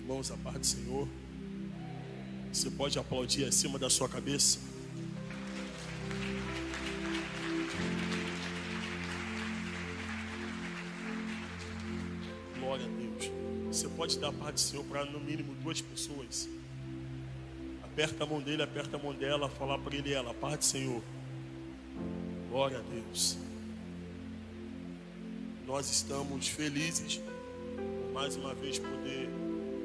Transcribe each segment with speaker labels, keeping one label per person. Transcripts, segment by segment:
Speaker 1: Irmãos, a paz do Senhor. Você pode aplaudir acima da sua cabeça. Glória a Deus. Você pode dar a paz do Senhor para no mínimo 2 pessoas. Aperta a mão dele, aperta a mão dela, falar para ele e ela, a paz do Senhor. Glória a Deus. Nós estamos felizes por mais uma vez poder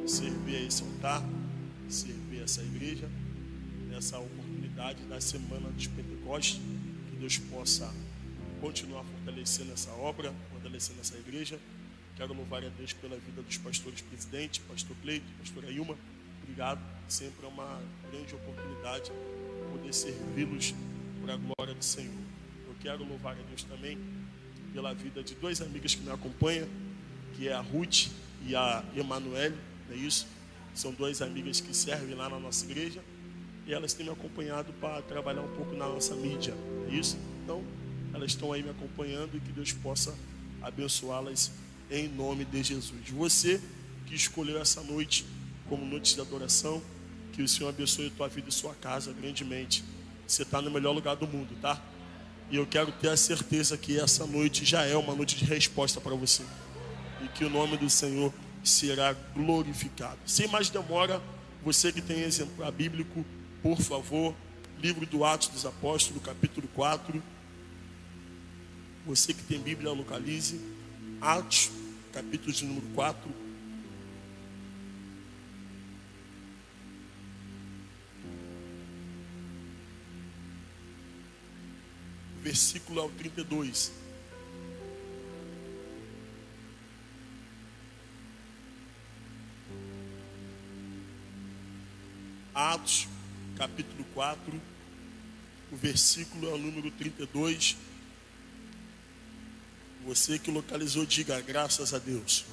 Speaker 1: servir a esse altar, servir essa igreja, nessa oportunidade da Semana dos Pentecostes, que Deus possa continuar fortalecendo essa obra, fortalecendo essa igreja. Quero louvar a Deus pela vida dos pastores presidentes, pastor Cleito, pastora Ilma. Obrigado, sempre é uma grande oportunidade poder servi-los para a glória do Senhor. Eu quero louvar a Deus também pela vida de 2 amigas que me acompanham, que é a Ruth e a Emanuele, não é isso? São 2 amigas que servem lá na nossa igreja e elas têm me acompanhado para trabalhar um pouco na nossa mídia, não é isso? Então, elas estão aí me acompanhando e que Deus possa abençoá-las em nome de Jesus. Você que escolheu essa noite como noite de adoração, que o Senhor abençoe a tua vida e sua casa grandemente. Você está no melhor lugar do mundo, tá? E eu quero ter a certeza que essa noite já é uma noite de resposta para você. E que o nome do Senhor será glorificado. Sem mais demora, você que tem exemplar bíblico, por favor, livro do Atos dos Apóstolos, capítulo 4. Você que tem Bíblia, localize. Atos, capítulo de número 4. Versículo ao 32. Atos, capítulo 4, o versículo é o número 32. Você que localizou, diga graças a Deus.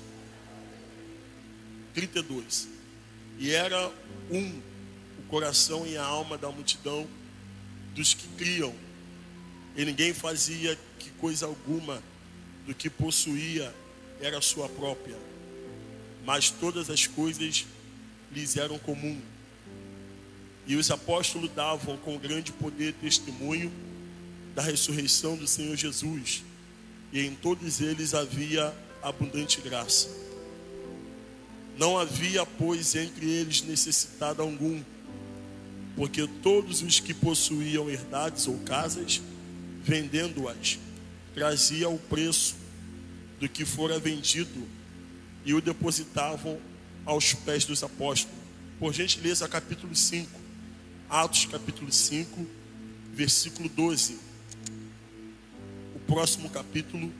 Speaker 1: 32. E era o coração e a alma da multidão dos que criam, e ninguém fazia que coisa alguma do que possuía era sua própria, mas todas as coisas lhes eram comum. E os apóstolos davam com grande poder testemunho da ressurreição do Senhor Jesus, e em todos eles havia abundante graça. Não havia, pois, entre eles necessitado algum, porque todos os que possuíam herdades ou casas, vendendo-as, trazia o preço do que fora vendido e o depositavam aos pés dos apóstolos. Por gentileza, capítulo 5. Atos, capítulo 5, versículo 12. O próximo capítulo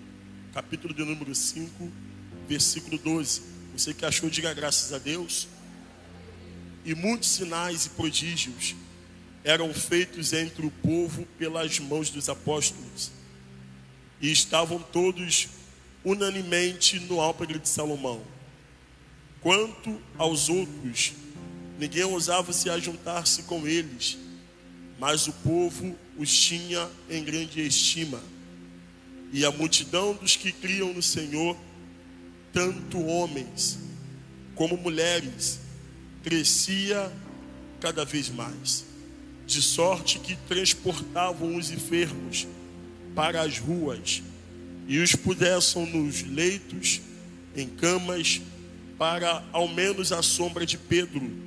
Speaker 1: de número 5, versículo 12. Você que achou, diga graças a Deus. E muitos sinais e prodígios eram feitos entre o povo pelas mãos dos apóstolos. E estavam todos unanimemente no álpendre de Salomão. Quanto aos outros, ninguém ousava se ajuntar-se com eles, mas o povo os tinha em grande estima. E a multidão dos que criam no Senhor, tanto homens como mulheres, crescia cada vez mais, de sorte que transportavam os enfermos para as ruas e os pusessem nos leitos, em camas, para ao menos a sombra de Pedro,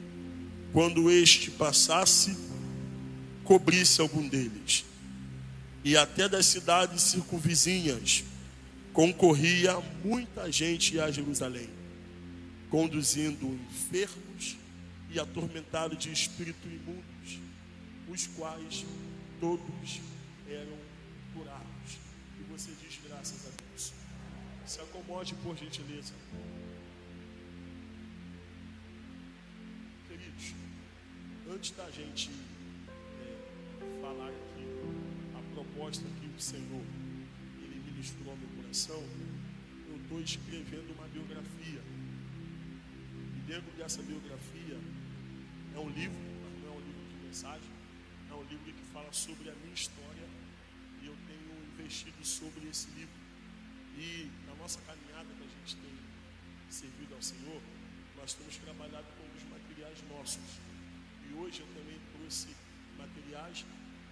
Speaker 1: quando este passasse, cobrisse algum deles. E até das cidades circunvizinhas concorria muita gente a Jerusalém, conduzindo enfermos e atormentados de espírito imundos, os quais todos eram curados. E você diz graças a Deus. Se acomode, por gentileza. Queridos, antes da gente falar aqui a proposta que o Senhor ele ministrou ao meu coração, eu estou escrevendo uma biografia. E dentro dessa biografia é um livro, mas não é um livro de mensagem, é um livro que fala sobre a minha história, e eu tenho investido sobre esse livro. E na nossa caminhada que a gente tem servido ao Senhor, nós temos trabalhado com os materiais nossos. E hoje eu também trouxe materiais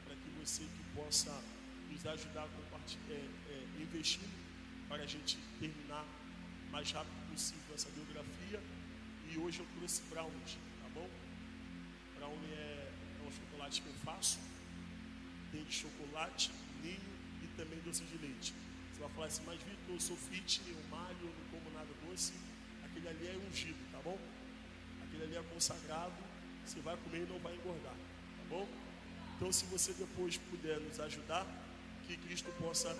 Speaker 1: para que você que possa nos ajudar a compartilhar, investindo para a gente terminar o mais rápido possível essa biografia. E hoje eu trouxe brownies, tá bom? Brownie é um chocolate que eu faço. Tem de chocolate, ninho e também doce de leite. Você vai falar assim, mas Vitor, eu sou fit, eu malho, eu não como nada doce. Aquele ali é ungido, tá bom? Aquele ali é consagrado. Você vai comer e não vai engordar, tá bom? Então, se você depois puder nos ajudar, que Cristo possa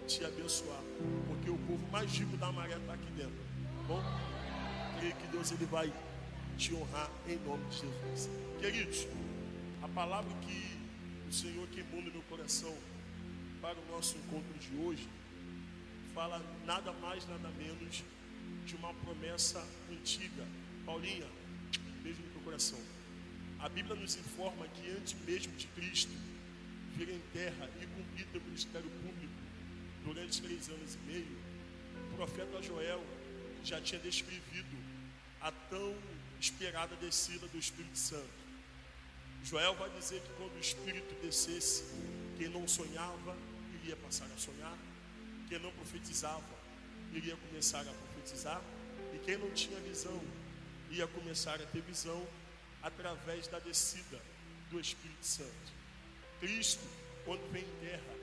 Speaker 1: te abençoar, porque o povo mais rico da maré está aqui dentro, tá bom? Creio que Deus ele vai te honrar em nome de Jesus. Queridos, a palavra que o Senhor queimou no meu coração para o nosso encontro de hoje fala nada mais, nada menos de uma promessa antiga. Paulinha, beijo no teu coração. A Bíblia nos informa que antes mesmo de Cristo vir em terra e cumprir o ministério público durante 3 anos e meio, o profeta Joel já tinha descrevido a tão esperada descida do Espírito Santo. Joel vai dizer que quando o Espírito descesse, quem não sonhava iria passar a sonhar, quem não profetizava iria começar a profetizar, e quem não tinha visão ia começar a ter visão através da descida do Espírito Santo. Cristo, quando vem em terra,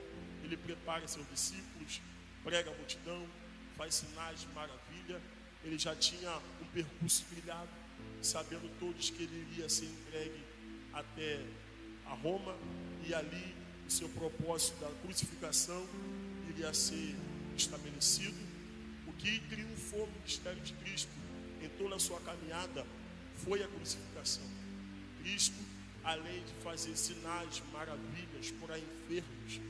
Speaker 1: ele prepara seus discípulos, prega a multidão, faz sinais de maravilha. Ele já tinha um percurso trilhado, sabendo todos que ele iria ser entregue até a Roma, e ali o seu propósito da crucificação iria ser estabelecido. O que triunfou no mistério de Cristo em toda a sua caminhada foi a crucificação. Cristo, além de fazer sinais, maravilhas por aí enfermos,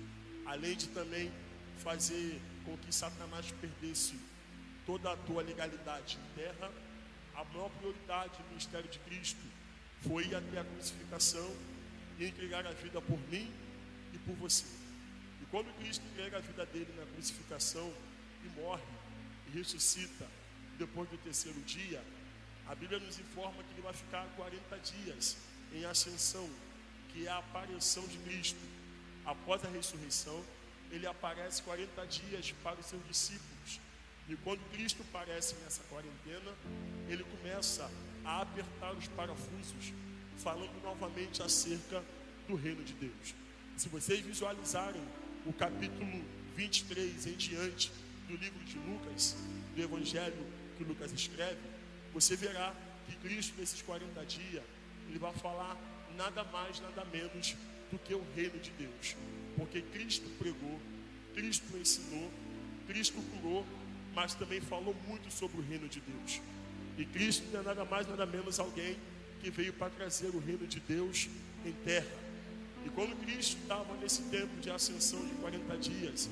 Speaker 1: além de também fazer com que Satanás perdesse toda a tua legalidade em terra, a maior prioridade do ministério de Cristo foi ir até a crucificação e entregar a vida por mim e por você. E quando Cristo entrega a vida dele na crucificação e morre e ressuscita depois do 3º dia, a Bíblia nos informa que ele vai ficar 40 dias em ascensão, que é a aparição de Cristo. Após a ressurreição, ele aparece 40 dias para os seus discípulos. E quando Cristo aparece nessa quarentena, ele começa a apertar os parafusos, falando novamente acerca do reino de Deus. Se vocês visualizarem o capítulo 23 em diante do livro de Lucas, do evangelho que Lucas escreve, você verá que Cristo, nesses 40 dias, ele vai falar nada mais, nada menos do que o reino de Deus. Porque Cristo pregou, Cristo ensinou, Cristo curou, mas também falou muito sobre o reino de Deus. E Cristo não é nada mais, nada menos alguém que veio para trazer o reino de Deus em terra. E quando Cristo estava nesse tempo de ascensão de 40 dias,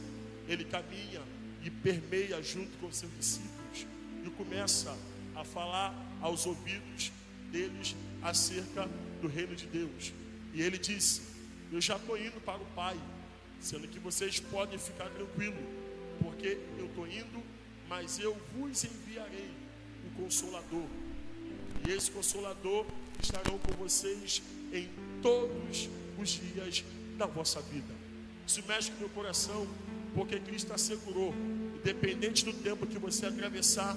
Speaker 1: ele caminha e permeia junto com os seus discípulos e começa a falar aos ouvidos deles acerca do reino de Deus. E ele disse: eu já estou indo para o Pai, sendo que vocês podem ficar tranquilos, porque eu estou indo, mas eu vos enviarei o Consolador, e esse Consolador estarão com vocês em todos os dias da vossa vida. Isso mexe com o meu coração, porque Cristo assegurou, independente do tempo que você atravessar,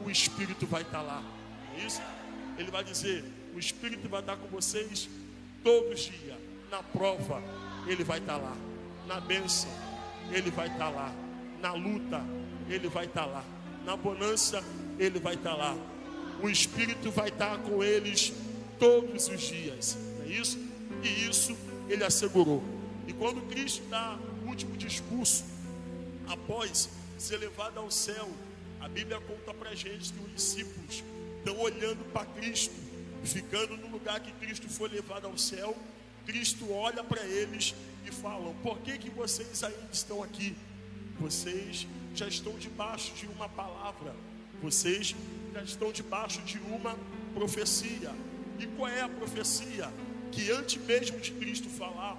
Speaker 1: o Espírito vai estar lá. É isso? Ele vai dizer: o Espírito vai estar com vocês todos os dias. Na prova, ele vai estar lá. Na bênção, ele vai estar lá. Na luta, ele vai estar lá. Na bonança, ele vai estar lá. O Espírito vai estar com eles todos os dias. Não é isso? E isso ele assegurou. E quando Cristo dá o último discurso, após ser levado ao céu, a Bíblia conta pra gente que os discípulos estão olhando para Cristo, ficando no lugar que Cristo foi levado ao céu. Cristo olha para eles e fala: por que vocês ainda estão aqui? Vocês já estão debaixo de uma palavra, vocês já estão debaixo de uma profecia. E qual é a profecia? Que antes mesmo de Cristo falar,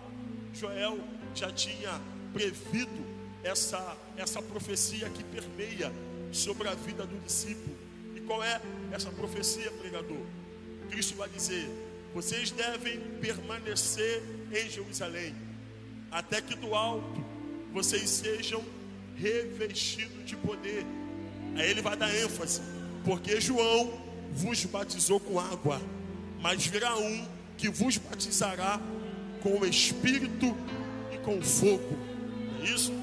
Speaker 1: Joel já tinha previsto essa profecia que permeia sobre a vida do discípulo. E qual é essa profecia, pregador? Cristo vai dizer: vocês devem permanecer em Jerusalém, até que do alto vocês sejam revestidos de poder. Aí ele vai dar ênfase: porque João vos batizou com água, mas virá um que vos batizará com o Espírito e com fogo. É isso?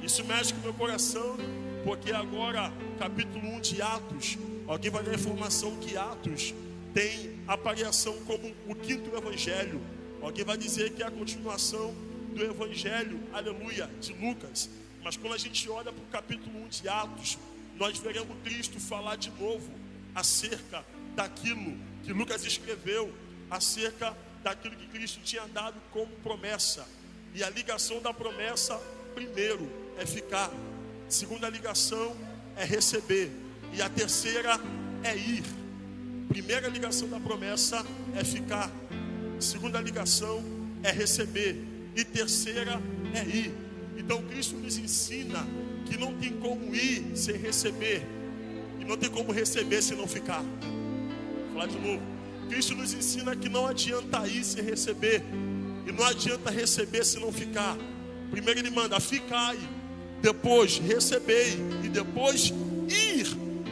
Speaker 1: Isso mexe com o meu coração, porque agora, capítulo 1 de Atos, alguém vai dar a informação que Atos tem aparição como o 5º evangelho. Alguém vai dizer que é a continuação do evangelho, aleluia, de Lucas. Mas quando a gente olha para o capítulo 1 de Atos, nós veremos Cristo falar de novo acerca daquilo que Lucas escreveu, acerca daquilo que Cristo tinha dado como promessa. E a ligação da promessa, primeiro, é ficar. Segunda ligação é receber. E a terceira é ir. Primeira ligação da promessa é ficar. Segunda ligação é receber. E terceira é ir. Então Cristo nos ensina que não tem como ir sem receber. E não tem como receber se não ficar. Vou falar de novo. Cristo nos ensina que não adianta ir sem receber. E não adianta receber se não ficar. Primeiro ele manda: ficai, depois recebei, e depois ir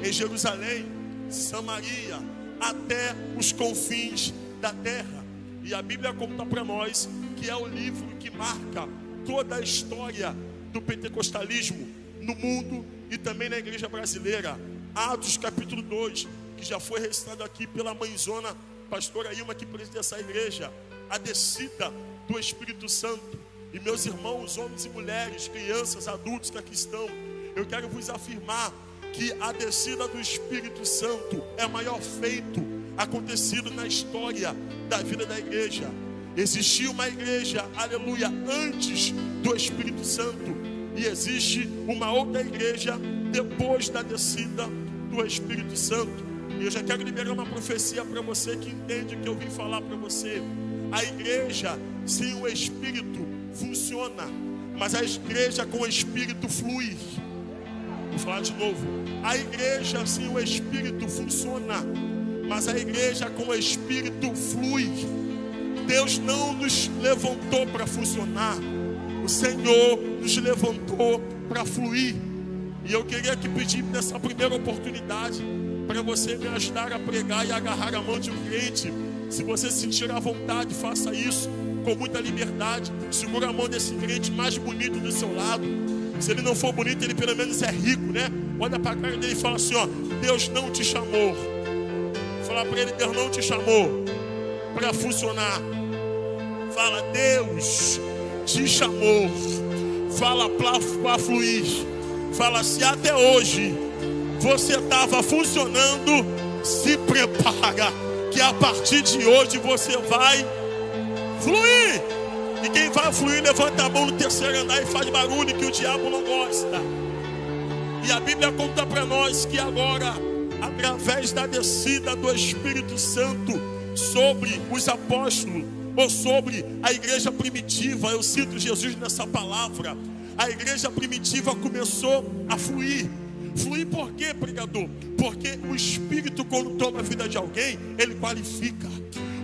Speaker 1: em Jerusalém, Samaria, até os confins da terra. E a Bíblia conta para nós que é o livro que marca toda a história do pentecostalismo no mundo e também na igreja brasileira. Atos capítulo 2, que já foi recitado aqui pela mãezona pastora Ilma, que preside essa igreja. A descida do Espírito Santo. E meus irmãos, homens e mulheres, crianças, adultos que aqui estão, eu quero vos afirmar que a descida do Espírito Santo é o maior feito acontecido na história da vida da igreja. Existia uma igreja, aleluia, antes do Espírito Santo, e existe uma outra igreja depois da descida do Espírito Santo. E eu já quero liberar uma profecia para você que entende o que eu vim falar para você. A igreja sem o Espírito funciona, mas a igreja com o Espírito flui. Vou falar de novo. A igreja sem o Espírito funciona, mas a igreja com o Espírito flui. Deus não nos levantou para funcionar, o Senhor nos levantou para fluir. E eu queria aqui pedir nessa primeira oportunidade para você me ajudar a pregar e agarrar a mão de um crente. Se você sentir à vontade, faça isso com muita liberdade. Segura a mão desse crente mais bonito do seu lado. Se ele não for bonito, ele pelo menos é rico, né? Olha para a cara dele e fala assim: ó, Deus não te chamou. Fala para ele: Deus não te chamou para funcionar. Fala: Deus te chamou. Fala para fluir. Fala: se até hoje você estava funcionando, se prepara, que a partir de hoje você vai fluir. E quem vai fluir, levanta a mão no terceiro andar e faz barulho, que o diabo não gosta. E a Bíblia conta para nós que agora, através da descida do Espírito Santo sobre os apóstolos, ou sobre a igreja primitiva, eu cito Jesus nessa palavra, a igreja primitiva começou a fluir. Fluir por quê, pregador? Porque o Espírito, quando toma a vida de alguém, ele qualifica.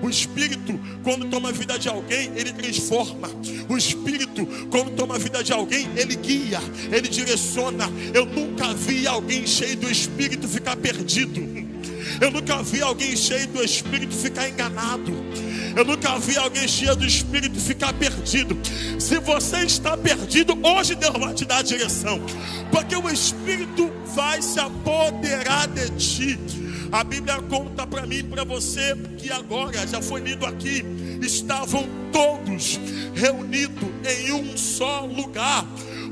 Speaker 1: O Espírito, quando toma a vida de alguém, ele transforma. O Espírito, quando toma a vida de alguém, ele guia, ele direciona. Eu nunca vi alguém cheio do Espírito ficar perdido. Eu nunca vi alguém cheio do Espírito ficar enganado. Eu nunca vi alguém cheio do Espírito ficar perdido. Se você está perdido, hoje Deus vai te dar a direção, porque o Espírito vai se apoderar de ti. A Bíblia conta para mim e para você que agora, já foi lido aqui, estavam todos reunidos em um só lugar.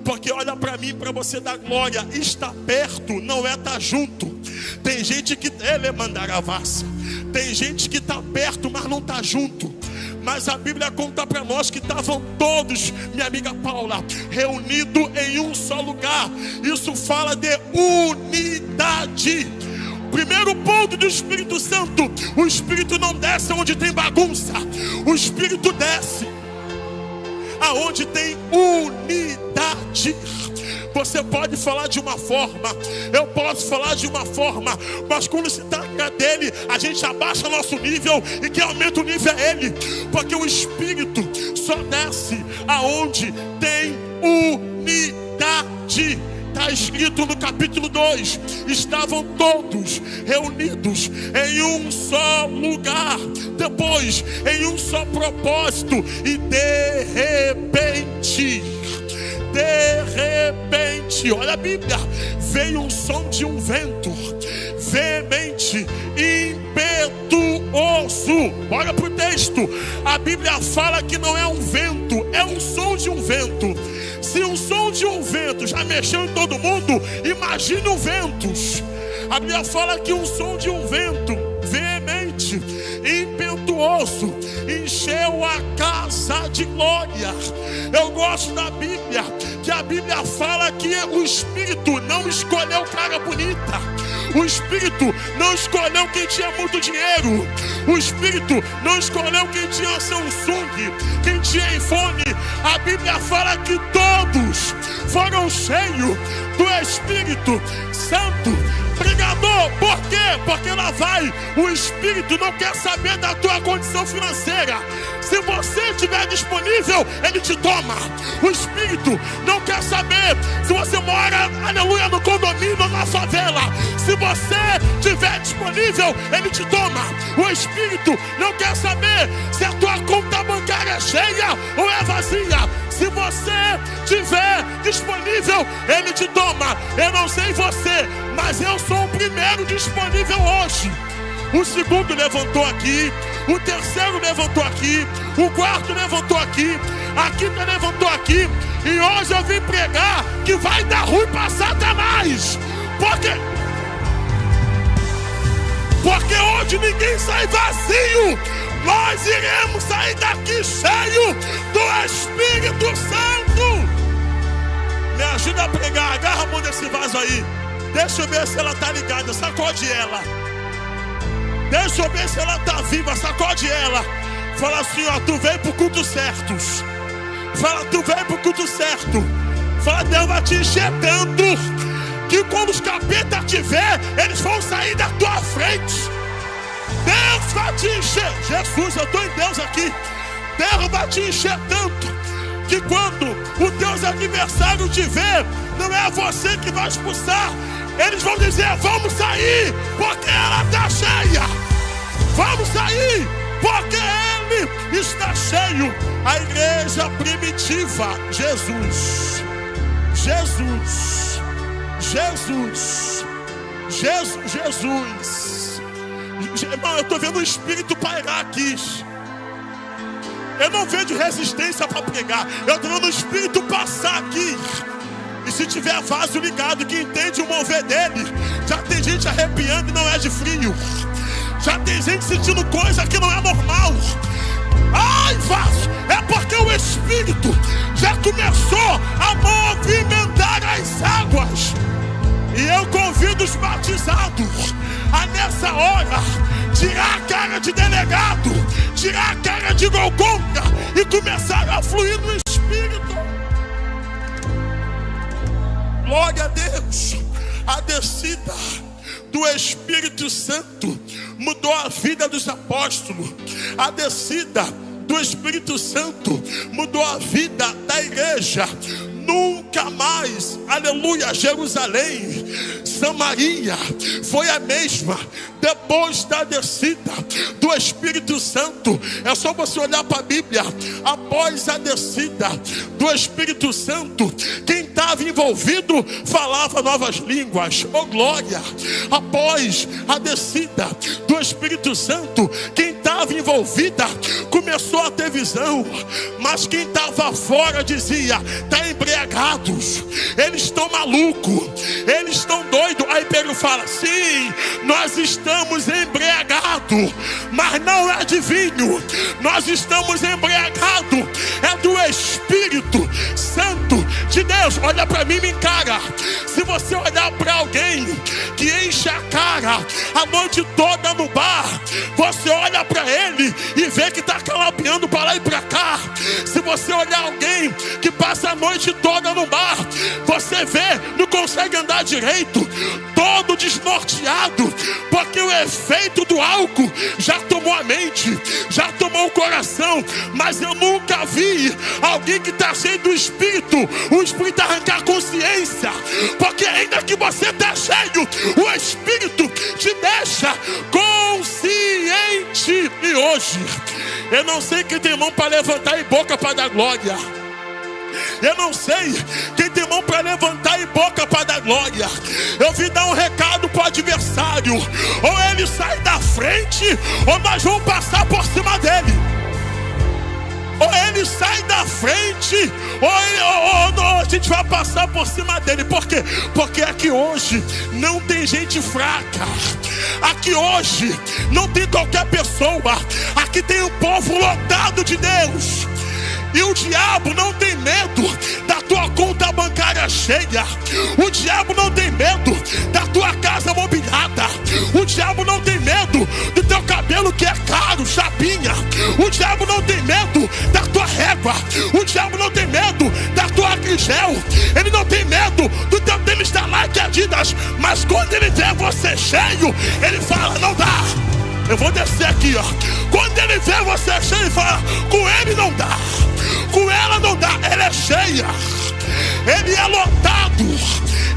Speaker 1: Porque olha para mim, para você dar glória, está perto não é estar junto. Tem gente que ele mandará vaça. Tem gente que está perto, mas não está junto. Mas a Bíblia conta para nós que estavam todos, minha amiga Paula, reunidos em um só lugar. Isso fala de unidade. Primeiro ponto do Espírito Santo: o Espírito não desce onde tem bagunça. O Espírito desce aonde tem unidade. Você pode falar de uma forma, eu posso falar de uma forma, mas quando se trata dele, a gente abaixa nosso nível, e quem aumenta o nível é ele, porque o Espírito só desce aonde tem unidade. Está escrito no capítulo 2: estavam todos reunidos em um só lugar, depois em um só propósito, e de repente, olha a Bíblia, veio um som de um vento veemente, impetuoso. Olha para o texto, a Bíblia fala que não é um vento, é um som de um vento. Se um som de um vento já mexeu em todo mundo, imagine um ventos. A Bíblia fala que um som de um vento veemente, impetuoso, encheu a casa de glória. Eu gosto da Bíblia, que a Bíblia fala que o Espírito não escolheu cara bonita. O Espírito não escolheu quem tinha muito dinheiro. O Espírito não escolheu quem tinha Samsung, quem tinha iPhone. A Bíblia fala que todos foram cheios do Espírito Santo. Pregador, por quê? Porque lá vai, o Espírito não quer saber da tua condição financeira. Se você estiver disponível, ele te toma. O Espírito não quer saber se você mora, aleluia, no condomínio ou na favela. Se você estiver disponível, ele te toma. O Espírito não quer saber se a tua conta bancária é cheia ou é vazia. Se você estiver disponível, ele te toma. Eu não sei você, mas eu sou o primeiro disponível hoje. O segundo levantou aqui, o terceiro levantou aqui, o quarto levantou aqui, a quinta levantou aqui. E hoje eu vim pregar que vai dar ruim para Satanás. Porque hoje ninguém sai vazio. Nós iremos sair daqui cheio do Espírito Santo. Me ajuda a pregar, agarra a mão desse vaso aí. Deixa eu ver se ela está ligada, sacode ela. Deixa eu ver se ela está viva, sacode ela. Fala assim, ó, tu veio pro culto certo. Fala, tu veio pro culto certo. Fala, Deus vai te encher tanto que quando os capetas te ver, eles vão sair da tua frente. Deus vai te encher. Jesus, eu estou em Deus aqui. Deus vai te encher tanto que quando o teu adversário te ver, não é você que vai expulsar. Eles vão dizer, vamos sair, porque ela está cheia. Vamos sair, porque ele está cheio. A igreja primitiva, Jesus. Irmão, eu estou vendo o Espírito pairar aqui. Eu não vejo resistência para pregar. Eu estou vendo o Espírito passar aqui. E se tiver vaso ligado que entende o mover dele, já tem gente arrepiando e não é de frio. Já tem gente sentindo coisa que não é normal. Ai, vaso, é porque o Espírito já começou a movimentar as águas. E eu convido os batizados a nessa hora tirar a cara de delegado, tirar a cara de Golgota e começar a fluir no Espírito. Glória a Deus. A descida do Espírito Santo mudou a vida dos apóstolos. A descida do Espírito Santo mudou a vida da igreja. Nunca mais, aleluia, Jerusalém, Samaria foi a mesma depois da descida do Espírito Santo. É só você olhar para a Bíblia. Após a descida do Espírito Santo, quem estava envolvido falava novas línguas. Oh glória! Após a descida do Espírito Santo, quem estava envolvida começou a ter visão. Mas quem estava fora dizia, está embriagados, eles estão malucos, eles estão doidos. Aí Pedro fala, sim, nós estamos embriagados, mas não é de vinho, nós estamos embriagados, é do Espírito Santo de Deus, olha para mim e me encara. Se você olhar para alguém que enche a cara a noite toda no bar, você olha para ele e vê que está calapeando para lá e para cá. Se você olhar alguém que passa a noite toda no bar, você vê, não consegue andar direito, todo desnorteado, porque o efeito do álcool já tomou a mente, já tomou o coração. Mas eu nunca vi alguém que está cheio do Espírito, o Espírito arrancar a consciência, porque ainda que você está cheio, o Espírito te deixa consciente. E hoje, eu não sei quem tem mão para levantar e boca para dar glória. Eu não sei quem tem mão para levantar e boca para dar glória. Eu vim dar um recado para o adversário: ou ele sai da frente, ou nós vamos passar por cima dele. Ou ele sai da frente, ou a gente vai passar por cima dele. Por quê? Porque aqui hoje não tem gente fraca. Aqui hoje não tem qualquer pessoa. Aqui tem um povo lotado de Deus. E o diabo não tem medo da tua conta bancária cheia. O diabo não tem medo da tua casa mobiliada. O diabo não tem medo do teu cabelo que é caro, chapinha. O diabo não tem medo da tua régua. O diabo não tem medo da tua agrigel. Ele não tem medo do teu tênis da Nike Adidas. Mas quando ele vê você cheio, ele fala: não dá. Eu vou descer aqui, ó. Quando ele vê você cheio, ele fala: com ele não dá, com ela não dá. Ela é cheia, ele é lotado,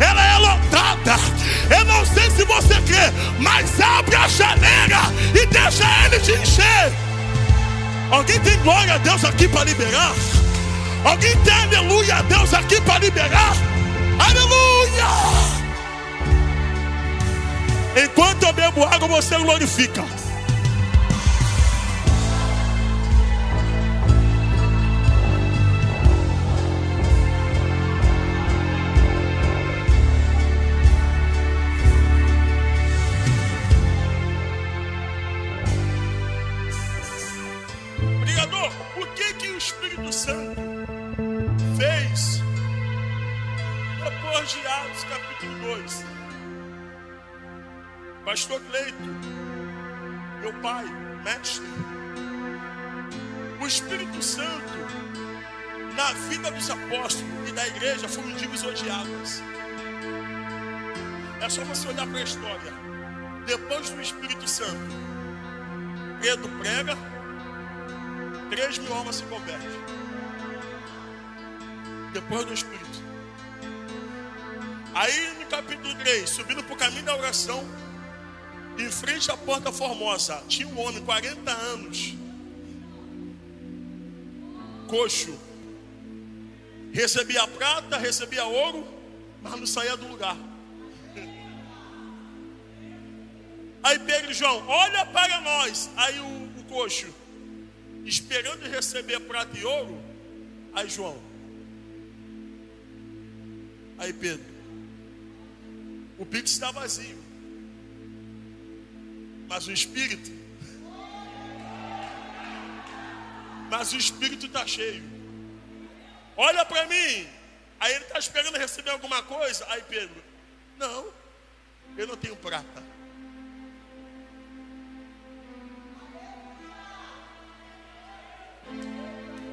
Speaker 1: ela é lotada. Eu não sei se você crê, mas abre a janela e deixa ele te encher. Alguém tem glória a Deus aqui para liberar? Alguém tem aleluia a Deus aqui para liberar? Aleluia! Enquanto eu bebo água, você glorifica. Pregador, o que o Espírito Santo fez depois de Atos capítulo 2? Pastor Cleito, meu pai, mestre, o Espírito Santo na vida dos apóstolos e da igreja foi um divisor de águas. É só você olhar para a história. Depois do Espírito Santo, Pedro prega, 3.000 almas se convertem. Depois do Espírito. Aí no capítulo 3, subindo para o caminho da oração, em frente à Porta Formosa, tinha um homem, 40 anos, coxo, recebia prata, recebia ouro, mas não saía do lugar. Aí Pedro e João: olha para nós. Aí o coxo, esperando receber prata e ouro. Aí João, aí Pedro, o pix está vazio, mas o Espírito está cheio. Olha para mim. Aí ele está esperando receber alguma coisa. Aí Pedro: não, eu não tenho prata.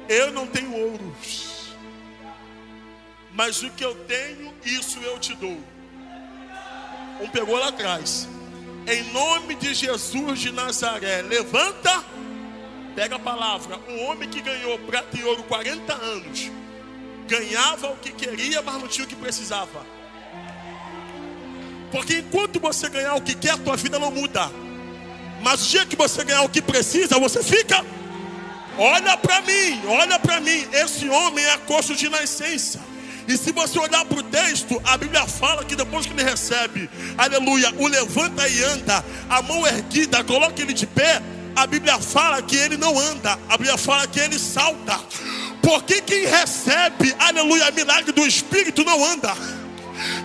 Speaker 1: Eu não tenho ouro, mas o que eu tenho, isso eu te dou. Um pegou lá atrás. Em nome de Jesus de Nazaré, levanta, pega a palavra. Um homem que ganhou prata e ouro 40 anos, ganhava o que queria, mas não tinha o que precisava. Porque enquanto você ganhar o que quer, a tua vida não muda. Mas o dia que você ganhar o que precisa, você fica. Olha para mim, esse homem é coxo de nascença. E se você olhar para o texto, a Bíblia fala que depois que ele recebe, aleluia, o levanta e anda, a mão erguida, coloca ele de pé, a Bíblia fala que ele não anda, a Bíblia fala que ele salta. Porque quem recebe, aleluia, milagre do Espírito não anda.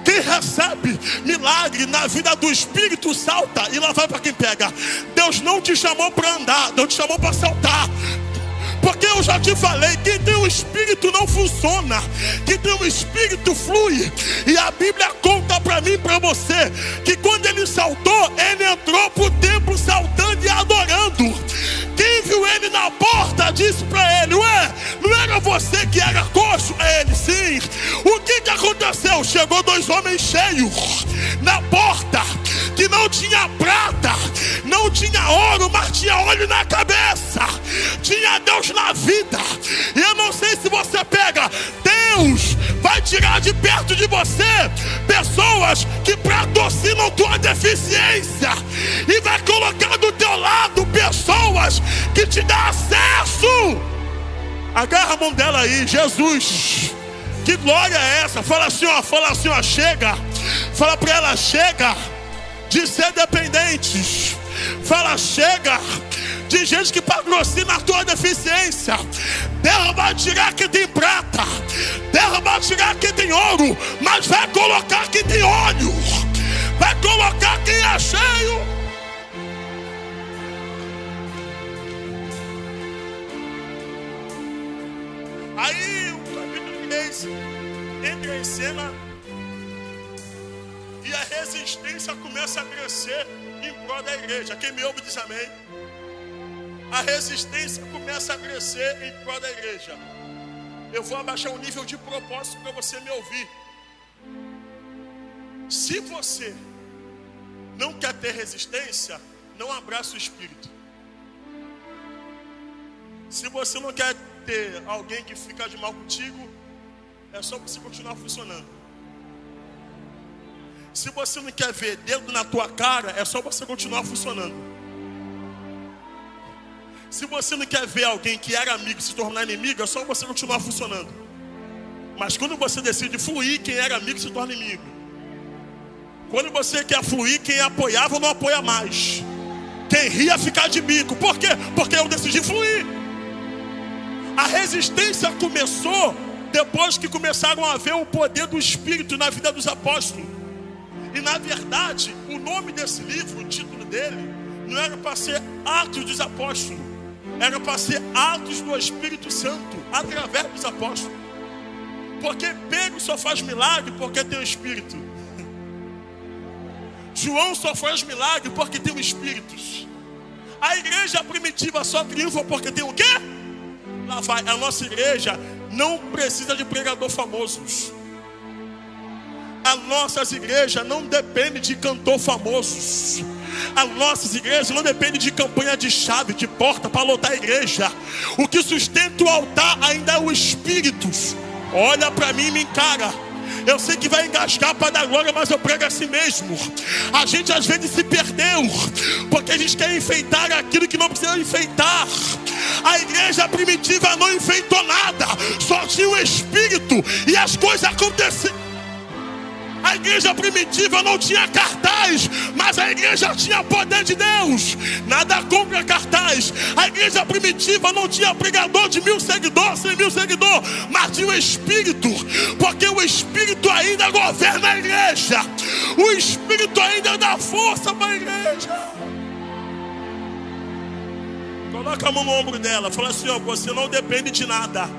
Speaker 1: Quem recebe milagre na vida do Espírito salta. E lá vai para quem pega. Deus não te chamou para andar, Deus te chamou para saltar. Porque eu já te falei, quem tem um espírito não funciona, quem tem um espírito flui. E a Bíblia conta para mim e para você que quando ele saltou, ele entrou para o templo saltando e adorando. Quem viu ele na porta disse para ele: ué, não era você que era coxo? Ele: sim. O que aconteceu? Chegou 2 homens cheios na porta, que não tinha prata, não tinha ouro, mas tinha óleo na cabeça, tinha Deus na vida. E eu não sei se você pega, Deus vai tirar de perto de você pessoas que patrocinam tua deficiência, e vai colocar do teu lado pessoas que te dão acesso. Agarra a mão dela aí. Jesus, que glória é essa? Fala assim, ó, chega. Fala para ela: chega de ser dependentes. Fala: chega de gente que patrocina a tua deficiência. Deus vai tirar quem tem prata, Deus vai tirar quem tem ouro, mas vai colocar quem tem óleo, vai colocar quem é cheio. Aí o capítulo 3 entra em cena e a resistência começa a crescer em prol da igreja. Quem me ouve diz amém. A resistência começa a crescer em prol da igreja. Eu vou abaixar o nível de propósito para você me ouvir. Se você não quer ter resistência, não abraça o espírito. Se você não quer ter alguém que fica de mal contigo, é só você continuar funcionando. Se você não quer ver dedo na tua cara, é só você continuar funcionando. Se você não quer ver alguém que era amigo se tornar inimigo, é só você continuar funcionando. Mas quando você decide fluir, quem era amigo se torna inimigo. Quando você quer fluir, quem apoiava não apoia mais. Quem ria fica de bico. Por quê? Porque eu decidi fluir. A resistência começou depois que começaram a ver o poder do Espírito na vida dos apóstolos. E na verdade, o nome desse livro, o título dele, não era para ser Atos dos Apóstolos, era para ser Atos do Espírito Santo, através dos apóstolos. Porque Pedro só faz milagre porque tem o Espírito. João só faz milagre porque tem o Espírito. A igreja primitiva só triunfa porque tem o quê? Lá vai. A nossa igreja não precisa de pregador famosos. As nossas igrejas não dependem de cantor famosos. As nossas igrejas não dependem de campanha de chave, de porta para lotar a igreja. O que sustenta o altar ainda é o Espírito. Olha para mim e me encara. Eu sei que vai engasgar para dar glória, mas eu prego assim mesmo. A gente às vezes se perdeu, porque a gente quer enfeitar aquilo que não precisa enfeitar. A igreja primitiva não enfeitou nada, só tinha o Espírito e as coisas aconteciam. A igreja primitiva não tinha cartaz, mas a igreja tinha poder de Deus. Nada contra cartaz. A igreja primitiva não tinha pregador de 1000 seguidores, 100 mil seguidores, mas tinha o Espírito, porque o Espírito ainda governa a igreja. O Espírito ainda dá força para a igreja. Coloca a mão no ombro dela, fala assim: ó, você não depende de nada,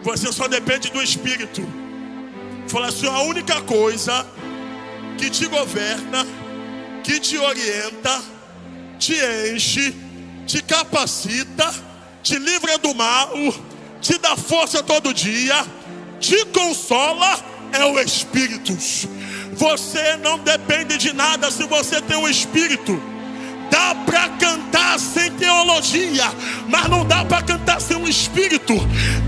Speaker 1: você só depende do Espírito. Fala assim: a única coisa que te governa, que te orienta, te enche, te capacita, te livra do mal, te dá força todo dia, te consola, é o Espírito. Você não depende de nada se você tem o Espírito. Dá para cantar sem teologia, mas não dá para cantar sem o Espírito.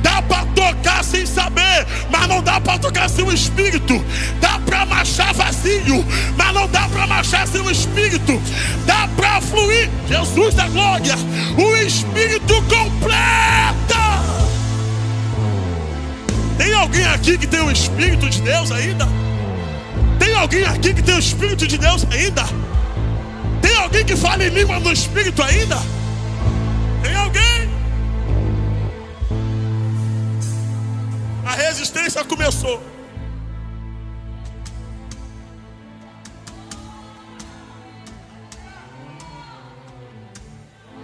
Speaker 1: Dá para tocar sem saber, mas não dá para tocar sem o Espírito. Dá para marchar vazio, mas não dá para marchar sem o Espírito. Dá para fluir, Jesus da glória, o Espírito completa. Tem alguém aqui que tem o Espírito de Deus ainda? Tem alguém aqui que tem o Espírito de Deus ainda? Tem alguém que fala em língua no Espírito ainda? Tem alguém? A resistência começou.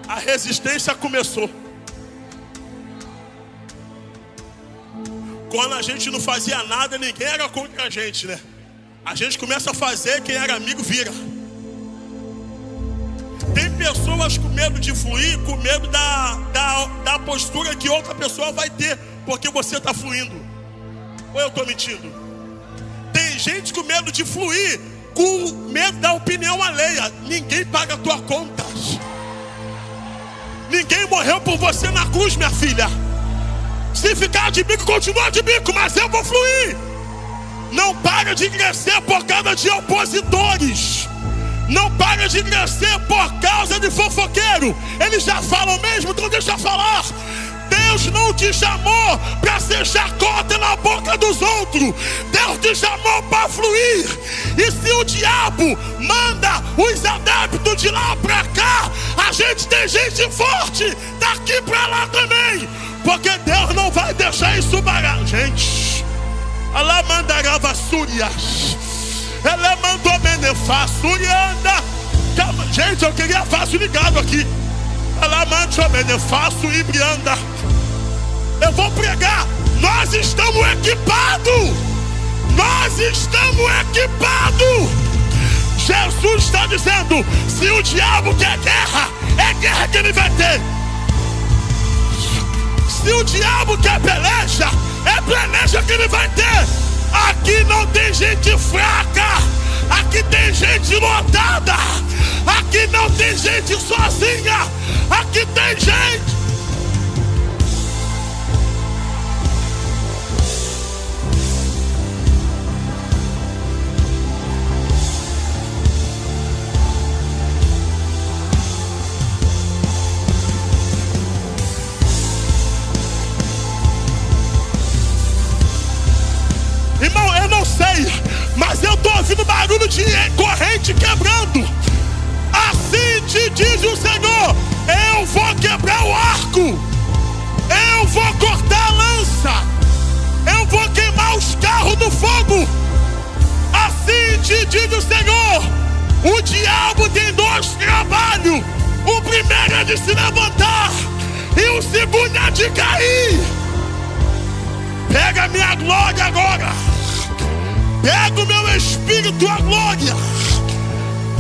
Speaker 1: A resistência começou. quando a gente não fazia nada, ninguém era contra a gente, né? A gente começa a fazer, quem era amigo vira. Tem pessoas com medo de fluir, com medo da postura que outra pessoa vai ter, porque você está fluindo. Ou eu estou mentindo? Tem gente com medo de fluir, com medo da opinião alheia. Ninguém paga a tua conta. Ninguém morreu por você na cruz, minha filha. Se ficar de bico, continua de bico, mas eu vou fluir. Não para de crescer por causa de opositores. Não para de crescer por causa de fofoqueiro. Eles já falam mesmo, então deixa eu falar. Deus não te chamou para ser chacota na boca dos outros. Deus te chamou para fluir. E se o diabo manda os adeptos de lá para cá, a gente tem gente forte daqui para lá também. Porque Deus não vai deixar isso parar. Gente, ela mandarava súrias. Ela mandou benefá, súrianda. Gente, eu queria fácil ligado aqui. Ela mandou benefá, súrianda. Eu vou pregar. Nós estamos equipados. Nós estamos equipados. Jesus está dizendo: se o diabo quer guerra, é guerra que ele vai ter. Se o diabo quer peleja, é peleja que ele vai ter. Aqui não tem gente fraca. Aqui tem gente lotada. Aqui não tem gente sozinha. Aqui tem gente. Irmão, eu não sei, mas eu estou ouvindo barulho de corrente quebrando. Assim te diz o Senhor: eu vou quebrar o arco, eu vou cortar a lança, eu vou queimar os carros no fogo. Assim te diz o Senhor: o diabo tem dois trabalhos. O primeiro é de se levantar e o segundo é de cair. Pega a minha glória agora. Pega o meu espírito, a glória.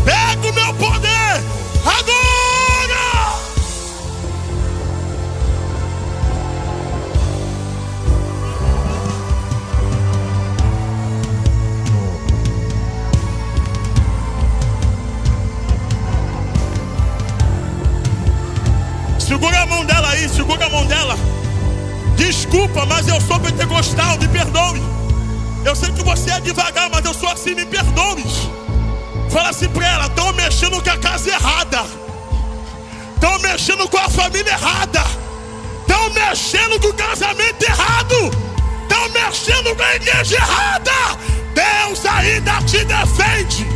Speaker 1: Pega o meu poder agora. Segura a mão dela aí, segura a mão dela. Desculpa, mas eu sou pentecostal, me perdoe. Eu sei que você é devagar, mas eu sou assim, me perdoe. Fala assim pra ela: estão mexendo com a casa errada, estão mexendo com a família errada, estão mexendo com o casamento errado, estão mexendo com a igreja errada. Deus ainda te defende.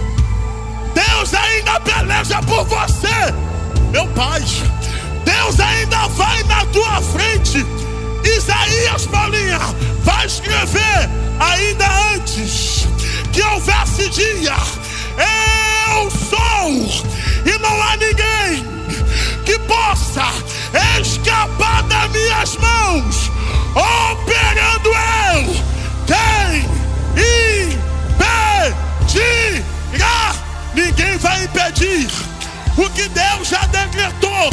Speaker 1: Deus ainda peleja por você, meu pai. Deus ainda vai na tua frente. Isaías, Paulinha, vai escrever ainda antes que houvesse dia. Eu sou, e não há ninguém que possa escapar das minhas mãos. Operando eu, quem impedirá? Ninguém vai impedir o que Deus já decretou.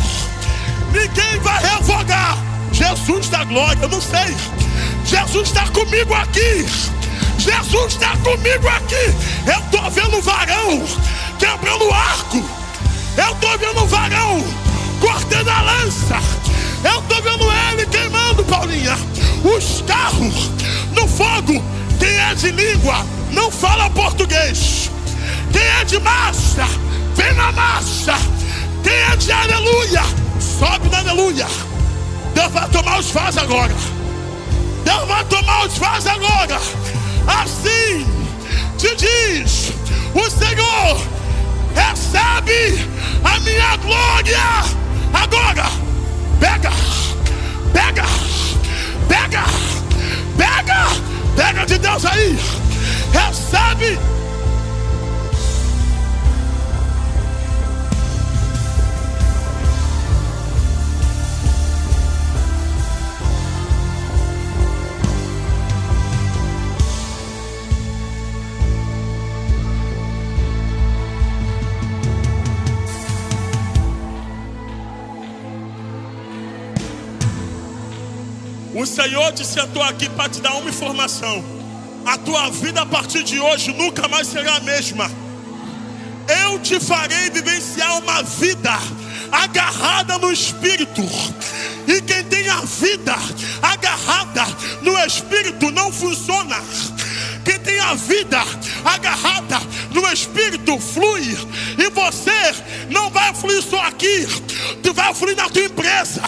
Speaker 1: Ninguém vai revogar. Jesus da glória, eu não sei. Jesus está comigo aqui. Jesus está comigo aqui. Eu estou vendo um varão quebrando o arco. Eu estou vendo um varão cortando a lança. Eu estou vendo ele queimando, Paulinha, os carros no fogo. Quem é de língua não fala português. Quem é de massa, vem na massa. Quem é de aleluia, sobe na aleluia. Deus vai tomar os vasos agora. Deus vai tomar os vasos agora. Assim te diz o Senhor: recebe a minha glória agora. Pega, pega, pega, pega, pega de Deus aí. Recebe. O Senhor te sentou aqui para te dar uma informação. A tua vida a partir de hoje nunca mais será a mesma. Eu te farei vivenciar uma vida agarrada no Espírito. E quem tem a vida agarrada no Espírito não funciona. Quem tem a vida agarrada no Espírito flui. E você não vai fluir só aqui. Tu vai fluir na tua empresa.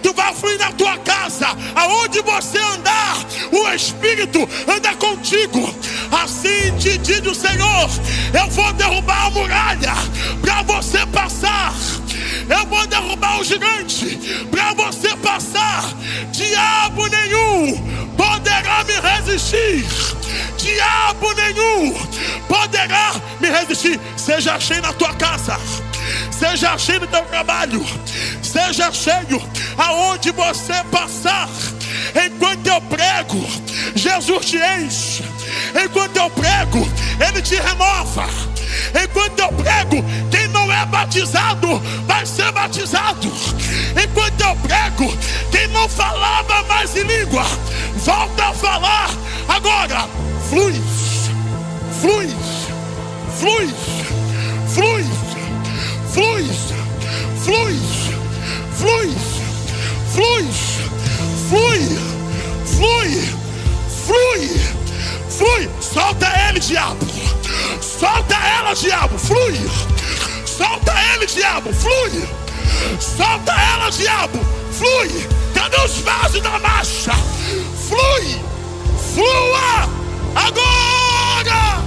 Speaker 1: Tu vai fluir na tua casa. Aonde você andar, o Espírito anda contigo. Assim te diz o Senhor: eu vou derrubar a muralha para você passar. Eu vou derrubar o gigante para você passar. Diabo nenhum poderá me resistir. Diabo nenhum poderá me resistir. Seja cheio na tua casa, seja cheio no teu trabalho, seja cheio aonde você passar. Enquanto eu prego, Jesus te enche. Enquanto eu prego, Ele te renova. Enquanto eu prego, quem não é batizado vai ser batizado. Enquanto eu prego, quem não falava mais em língua volta a falar. Agora flui, flui, flui, flui, flui, flui, flui, flui, flui, flui, flui, flui. Solta ele, diabo. Solta ela, diabo, flui. Solta ele, diabo, flui. Solta ela, diabo, flui. Cadê os vasos da marcha? Flui, flua agora.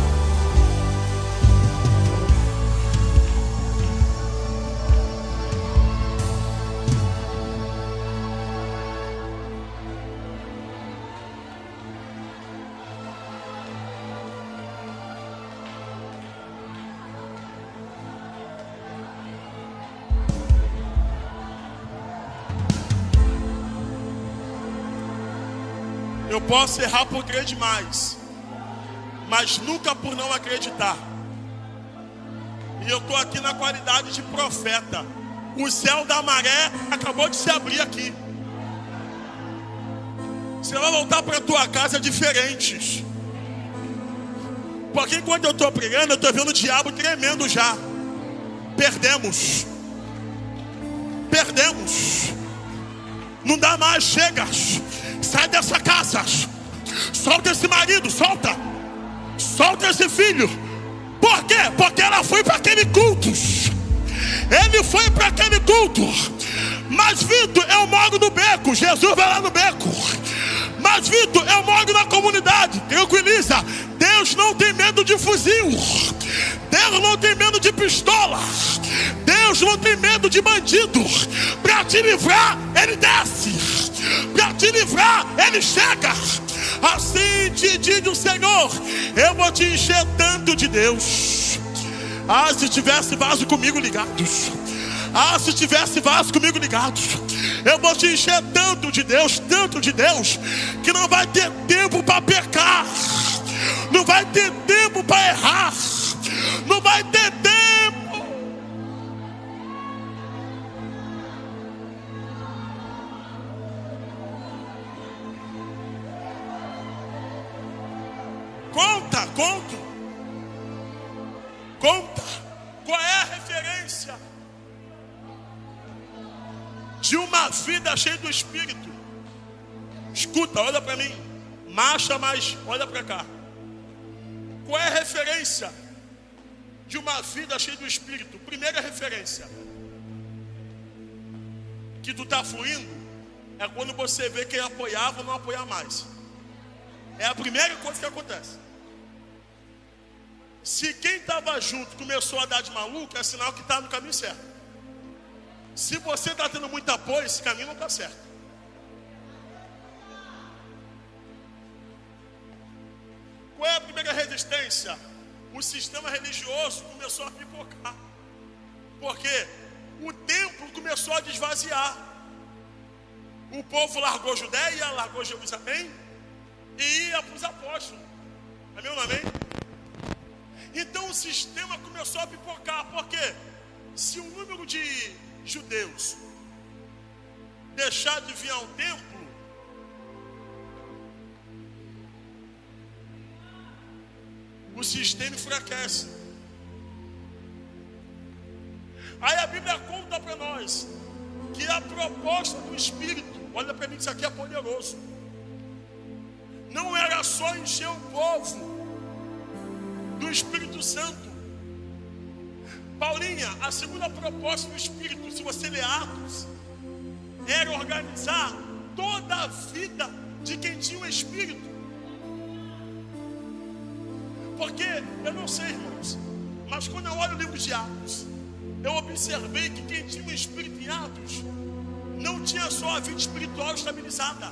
Speaker 1: Eu posso errar por crer demais, mas nunca por não acreditar. E eu estou aqui na qualidade de profeta. O céu da maré acabou de se abrir aqui. Você vai voltar para a tua casa diferentes. Porque enquanto eu estou pregando, eu estou vendo o diabo tremendo já. Perdemos. Perdemos. Não dá mais, chega. Sai dessa casa. Solta esse marido, solta. Solta esse filho. Por quê? Porque ela foi para aquele culto. Ele foi para aquele culto. Mas Vitor, eu moro no beco. Jesus vai lá no beco. Mas Vitor, eu moro na comunidade. Tranquiliza. Deus não tem medo de fuzil. Deus não tem medo de pistola. Deus não tem medo de bandido. Para te livrar, Ele desce. Para te livrar, Ele chega. Assim te diz o Senhor: eu vou te encher tanto de Deus. Ah, se tivesse vaso comigo ligados. Ah, se tivesse vaso comigo ligados. Eu vou te encher tanto de Deus, que não vai ter tempo para pecar. Não vai ter tempo para errar. Não vai ter tempo. Conta. Qual é a referência de uma vida cheia do Espírito? Escuta, olha para mim. Marcha, mas olha para cá. Qual é a referência de uma vida cheia do Espírito? Primeira referência que tu está fluindo é quando você vê quem apoiava não apoiar mais. É a primeira coisa que acontece. Se quem estava junto começou a dar de maluco, é sinal que está no caminho certo. Se você está tendo muito apoio, esse caminho não está certo. Qual é a primeira resistência? O sistema religioso começou a pipocar. Porque o templo começou a desvaziar. O povo largou Judeia, largou Jerusalém e ia para os apóstolos. Amém ou não amém? Então o sistema começou a pipocar. Por quê? Se o número de judeus deixar de vir ao templo, o sistema enfraquece. Aí a Bíblia conta para nós que a proposta do Espírito, olha para mim, isso aqui é poderoso, não era só encher o povo do Espírito Santo. Paulinha, a segunda proposta do Espírito, se você ler Atos, era organizar toda a vida de quem tinha o Espírito. Porque, eu não sei, irmãos, mas quando eu olho o livro de Atos, eu observei que quem tinha o Espírito em Atos não tinha só a vida espiritual estabilizada.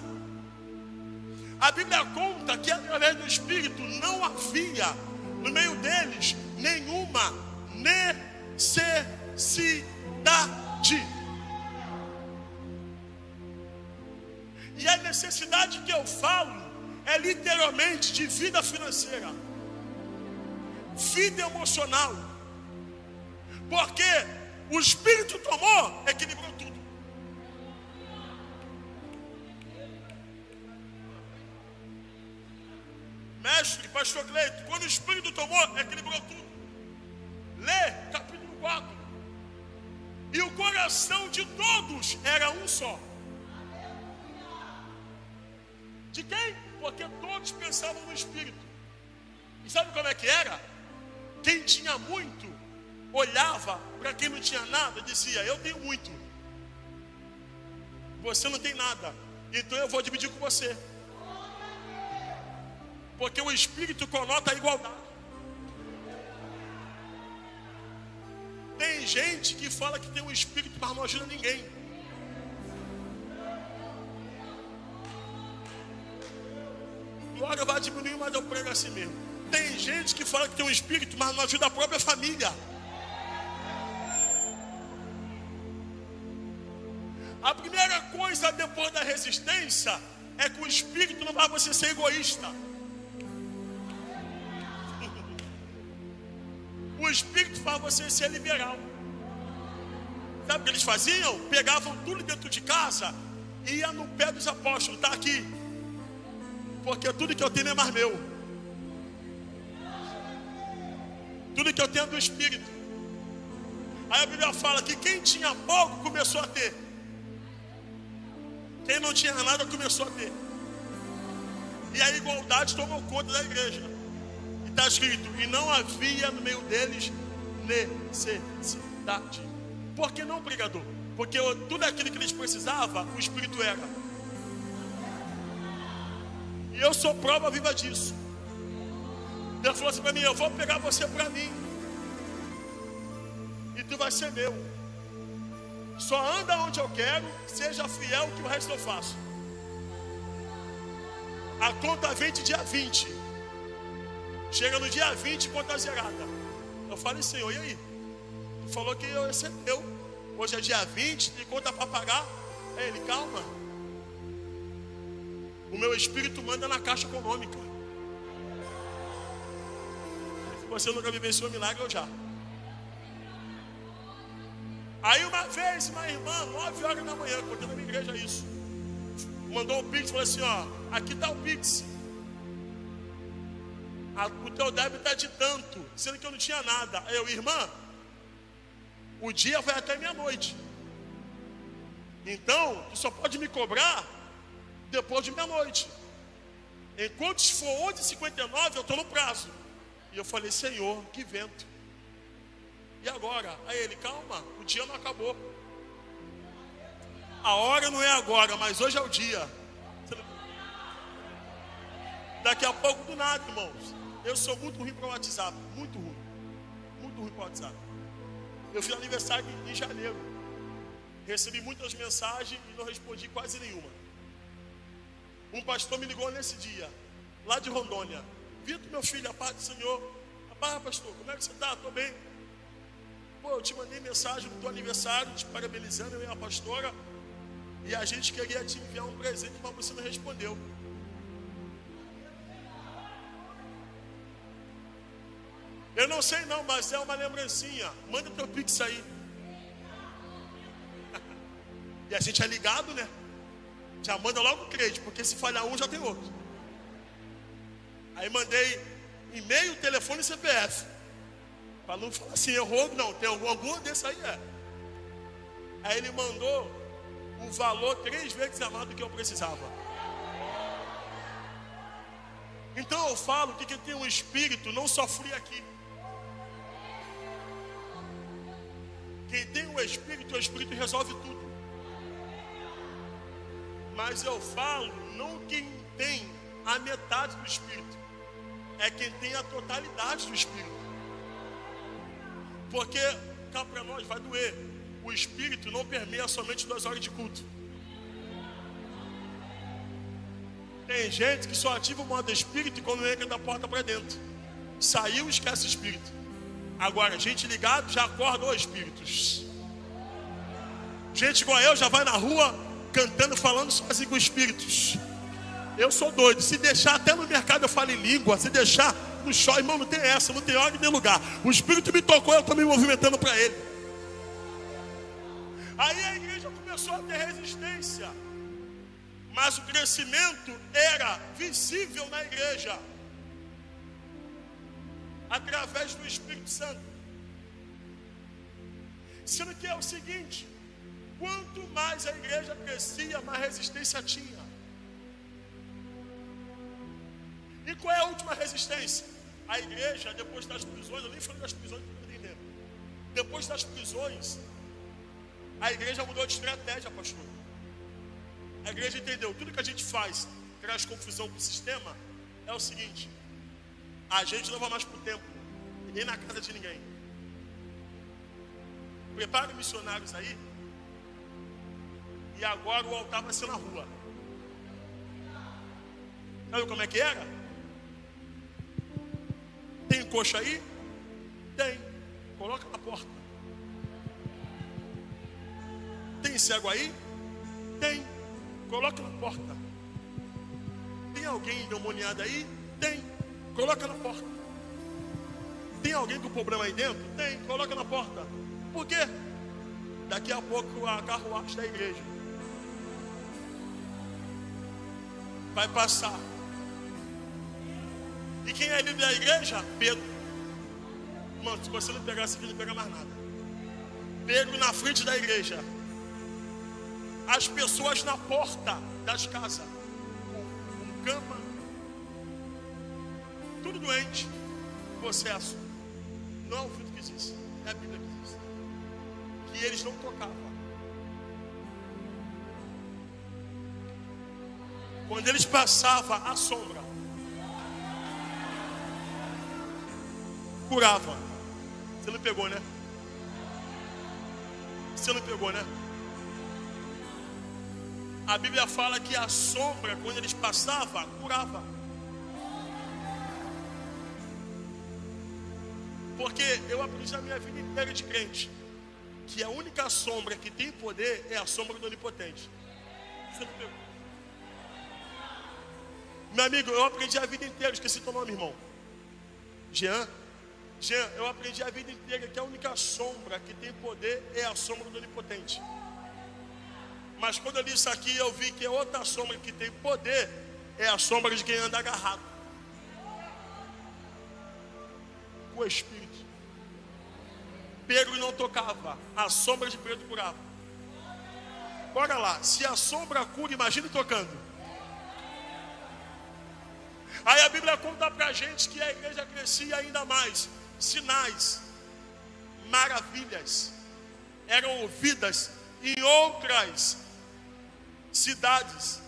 Speaker 1: A Bíblia conta que através do Espírito não havia no meio deles nenhuma necessidade. E a necessidade que eu falo é literalmente de vida financeira, vida emocional, porque o Espírito tomou, equilibrou tudo. Mestre, pastor Cleito, quando o Espírito tomou, equilibrou tudo. Lê capítulo 4. E o coração de todos era um só. De quem? Porque todos pensavam no Espírito. E sabe como é que era? Quem tinha muito olhava para quem não tinha nada e dizia: eu tenho muito, você não tem nada, então eu vou dividir com você. Porque o Espírito conota a igualdade. Tem gente que fala que tem um Espírito, mas não ajuda ninguém. Glória vai diminuir, mas eu prego assim mesmo. Tem gente que fala que tem um Espírito, mas não ajuda a própria família. A primeira coisa depois da resistência é que o Espírito não vai você ser egoísta. O Espírito faz você ser liberal. Sabe o que eles faziam? Pegavam tudo dentro de casa e iam no pé dos apóstolos. Está aqui, porque tudo que eu tenho é mais meu. Tudo que eu tenho é do Espírito. Aí a Bíblia fala que quem tinha pouco começou a ter, quem não tinha nada começou a ter. E a igualdade tomou conta da igreja. E está escrito: e não havia no meio deles necessidade. Por que não, pregador? Porque tudo aquilo que eles precisavam, o Espírito era. E eu sou prova viva disso. Deus falou assim para mim: eu vou pegar você para mim, e tu vai ser meu. Só anda onde eu quero, seja fiel, que o resto eu faço. A conta vem de dia 20. Chega no dia 20, conta zerada. Eu falei: Senhor, e aí? Tu falou que eu ia ser teu. Hoje é dia 20, tem conta para pagar. Aí ele: calma, o meu Espírito manda na caixa econômica. Se você nunca vivenciou milagre, eu já. Aí uma vez, uma irmã, 9 horas da manhã, contando na minha igreja isso, mandou um pix, falou assim: ó, aqui está o pix, o teu débito é de tanto, sendo que eu não tinha nada. Aí eu: irmã, o dia vai até meia-noite, então tu só pode me cobrar depois de meia-noite. Enquanto for 11h59, eu estou no prazo. E eu falei: Senhor, que vento. E agora? Aí ele: calma, o dia não acabou. A hora não é agora, mas hoje é o dia. Daqui a pouco do nada, irmãos. Eu sou muito ruim para o WhatsApp. Muito ruim. Muito ruim para o WhatsApp. Eu fiz aniversário em janeiro. Recebi muitas mensagens e não respondi quase nenhuma. Um pastor me ligou nesse dia, lá de Rondônia: Vitor, meu filho, a paz do Senhor. A paz, pastor, como é que você está? Estou bem. Pô, eu te mandei mensagem no teu aniversário, te parabenizando, eu e a pastora, e a gente queria te enviar um presente, mas você não respondeu. Eu não sei não, mas é uma lembrancinha. Manda teu pix aí. E a gente é ligado, né? Já manda logo o crédito, porque se falhar um já tem outro. Aí mandei e-mail, telefone telefone e CPF. Para não falar assim, errou, não, tem algum desse aí, Aí ele mandou um valor 3 vezes a mais do que eu precisava. Então eu falo que quem tem um espírito não sofre aqui. Quem tem o espírito resolve tudo. Mas eu falo, não quem tem a metade do espírito, é quem tem a totalidade do espírito. Porque cá para nós vai doer. O espírito não permeia somente 2 horas de culto. Tem gente que só ativa o modo espírito quando entra da porta para dentro. Saiu, esquece o espírito. Agora, gente ligado já acorda os espíritos. Gente igual eu já vai na rua cantando, falando sozinho com espíritos. Eu sou doido. Se deixar até no mercado eu falo em língua. Se deixar no show, irmão, não tem essa, não tem hora nem lugar. O espírito me tocou, eu estou me movimentando para ele. Aí a igreja começou a ter resistência. Mas o crescimento era visível na igreja. Através do Espírito Santo. Sendo que é o seguinte: quanto mais a igreja crescia, mais resistência tinha. E qual é a última resistência? A igreja, depois das prisões, eu nem falei das prisões, não estou entendendo. Depois das prisões, a igreja mudou de estratégia, pastor. A igreja entendeu, tudo que a gente faz traz confusão para o sistema. É o seguinte: a gente não vai mais para o templo, nem na casa de ninguém. Prepara missionários aí. E agora o altar vai ser na rua. Sabe como é que era? Tem coxa aí? Tem. Coloca na porta. Tem cego aí? Tem. Coloca na porta. Tem alguém endemoniado aí? Tem. Coloca na porta. Tem alguém com problema aí dentro? Tem. Coloca na porta. Por quê? Daqui a pouco a carruagem da igreja vai passar. E quem é líder da igreja? Pedro. Mano, se você não pegar esse aqui, não pega mais nada. Pedro na frente da igreja. As pessoas na porta das casas, com cama, tudo doente, possesso. Não é o filho que diz, é a Bíblia que diz. Que eles não tocavam. Quando eles passavam, a sombra curava. Você não pegou, né? Você não pegou, né? A Bíblia fala que a sombra, quando eles passavam, curava. Porque eu aprendi a minha vida inteira de crente que a única sombra que tem poder é a sombra do Onipotente. Você não pegou? Meu amigo, eu aprendi a vida inteira, esqueci teu nome, irmão. Jean, eu aprendi a vida inteira que a única sombra que tem poder é a sombra do Onipotente. Mas quando eu li isso aqui, eu vi que a outra sombra que tem poder é a sombra de quem anda agarrado com o Espírito. Pedro não tocava, a sombra de Pedro curava. Bora lá, se a sombra cura, imagine tocando. Aí a Bíblia conta pra gente que a igreja crescia ainda mais. Sinais, maravilhas eram ouvidas em outras cidades.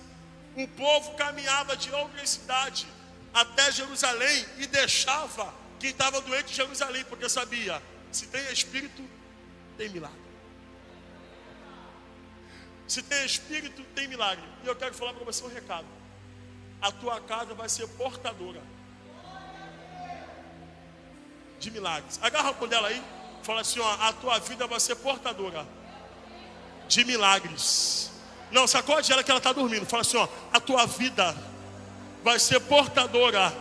Speaker 1: O povo caminhava de outra cidade até Jerusalém e deixava quem estava doente em Jerusalém, porque sabia, se tem espírito, tem milagre. Se tem espírito, tem milagre. E eu quero falar para você um recado: a tua casa vai ser portadora de milagres. Agarra a mão dela aí, fala assim, ó, a tua vida vai ser portadora de milagres. Não, sacode ela que ela está dormindo. Fala assim, ó, a tua vida vai ser portadora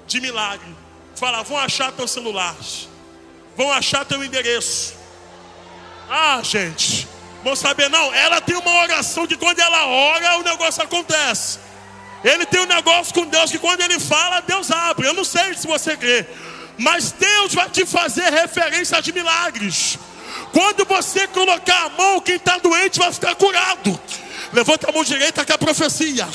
Speaker 1: de milagre. Fala, vão achar teu celular, vão achar teu endereço. Ah, gente, vão saber, não, ela tem uma oração que quando ela ora, o negócio acontece. Ele tem um negócio com Deus que quando ele fala, Deus abre. Eu não sei se você crê. Mas Deus vai te fazer referência de milagres. Quando você colocar a mão, quem está doente vai ficar curado. Levanta a mão direita que é a profecia.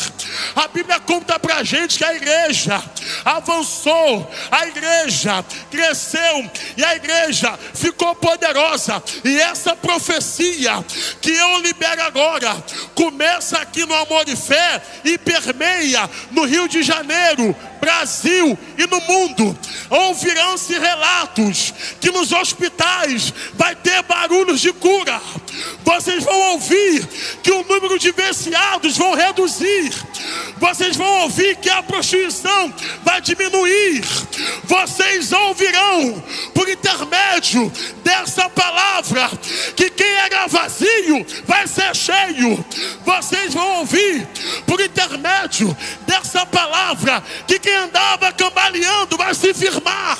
Speaker 1: A Bíblia conta pra gente que a igreja avançou, a igreja cresceu e a igreja ficou poderosa. E essa profecia que eu libero agora começa aqui no Amor e Fé e permeia no Rio de Janeiro, Brasil e no mundo. Ouvirão-se relatos que nos hospitais vai ter barulhos de cura. Vocês vão ouvir que o número de viciados vão reduzir. Vocês vão ouvir que a prostituição vai diminuir. Vocês ouvirão por intermédio dessa palavra que quem era vazio vai ser cheio. Vocês vão ouvir por intermédio dessa palavra que quem andava cambaleando vai se firmar.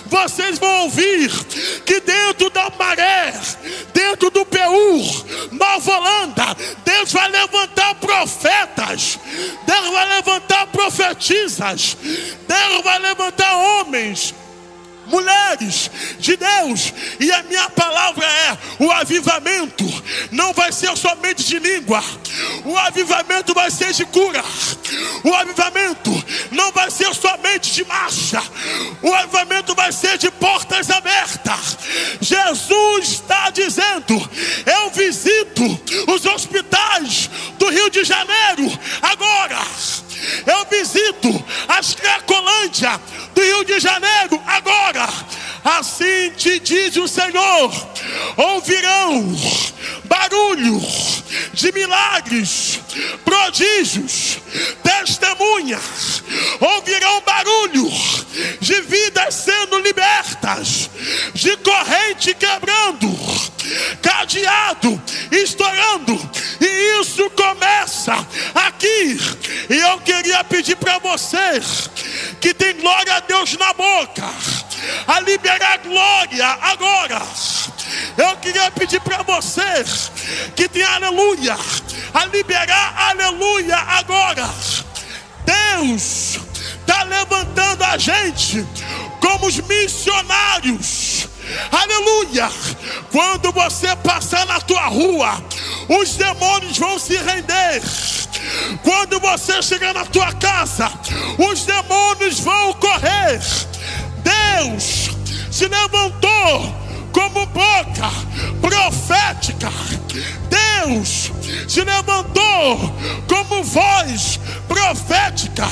Speaker 1: Vocês vão ouvir que dentro da Maré, dentro do Peur, Nova Holanda, Deus vai levantar profetas, Deus vai levantar profetisas, Deus vai levantar homens, mulheres de Deus. E a minha palavra é: o avivamento não vai ser somente de língua, o avivamento vai ser de cura, o avivamento não vai ser somente de marcha, o avivamento vai ser de portas abertas. Jesus está dizendo: eu visito os hospitais do Rio de Janeiro agora, eu visito as Cracolândia do Rio de Janeiro agora. Assim te diz o Senhor: ouvirão barulho de milagres, prodígios, testemunhas, ouvirão barulho de vidas sendo libertas, de corrente quebrando, cadeado estourando. E isso começa aqui. E eu queria pedir para você que tem glória a Deus na boca, a liberar glória agora. Eu queria pedir para você que tem aleluia, a liberar aleluia agora. Deus está levantando a gente como os missionários. Aleluia. Quando você passar na tua rua, os demônios vão se render. Quando você chegar na tua casa, os demônios vão correr. Deus se levantou como boca profética. Deus se levantou como voz profética.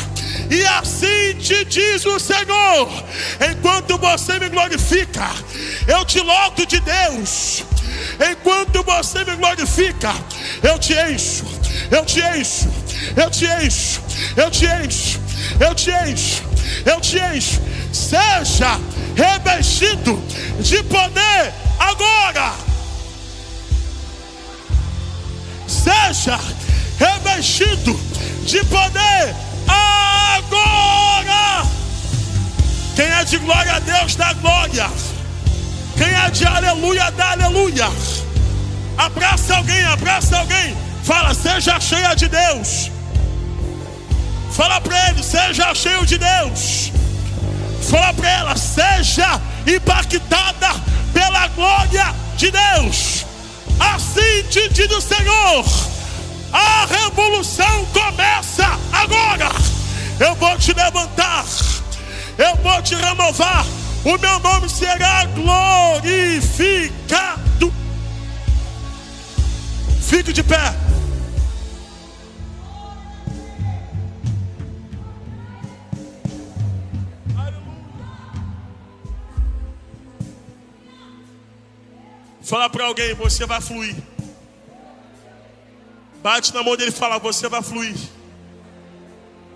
Speaker 1: E assim te diz o Senhor: enquanto você me glorifica, eu te loto de Deus. Enquanto você me glorifica, eu te encho, eu te encho, eu te encho, eu te encho, eu te encho, eu te encho. Seja revestido de poder agora. Seja revestido de poder agora. Quem é de glória a Deus dá glória. Quem é de aleluia dá aleluia. Abraça alguém, abraça alguém. Fala: seja cheia de Deus. Fala para ele: seja cheio de Deus. Fala para ela: seja impactada pela glória de Deus. Assim te diz o Senhor: a revolução começa agora. Eu vou te levantar, eu vou te renovar, o meu nome será glorificado. Fique de pé. Fala para alguém: você vai fluir. Bate na mão dele e fala: você vai fluir.